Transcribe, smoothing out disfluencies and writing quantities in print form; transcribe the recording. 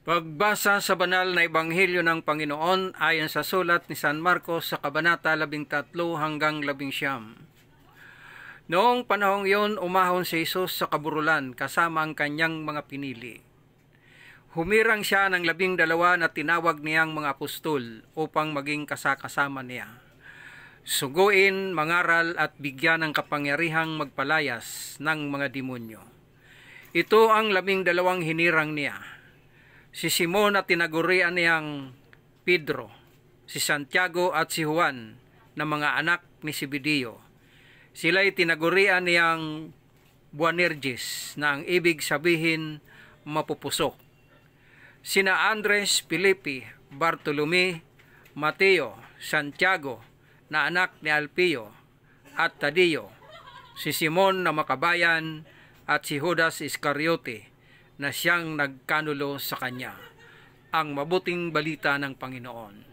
Pagbasa sa banal na ebanghelyo ng Panginoon ayon sa sulat ni San Marcos sa kabanata 13 hanggang 19. Noong panahong iyon, umahon si Jesus sa kaburulan kasama ang kanyang mga pinili. Humirang siya ng 12 na tinawag niyang mga apostol upang maging kasakasama niya. Suguin, mangaral at bigyan ng kapangyarihang magpalayas ng mga demonyo. Ito ang 12 hinirang niya. Si Simon na tinagurian niyang Pedro, si Santiago at si Juan na mga anak ni Zebedeo. Sila'y tinagurian niyang Boanerges na ang ibig sabihin mapupusok. Sina Andres, Felipe, Bartolome, Mateo, Santiago na anak ni Alpeo at Tadeo, si Simon na makabayan at si Judas Iscariote na siyang nagkanulo sa kanya. Ang mabuting balita ng Panginoon.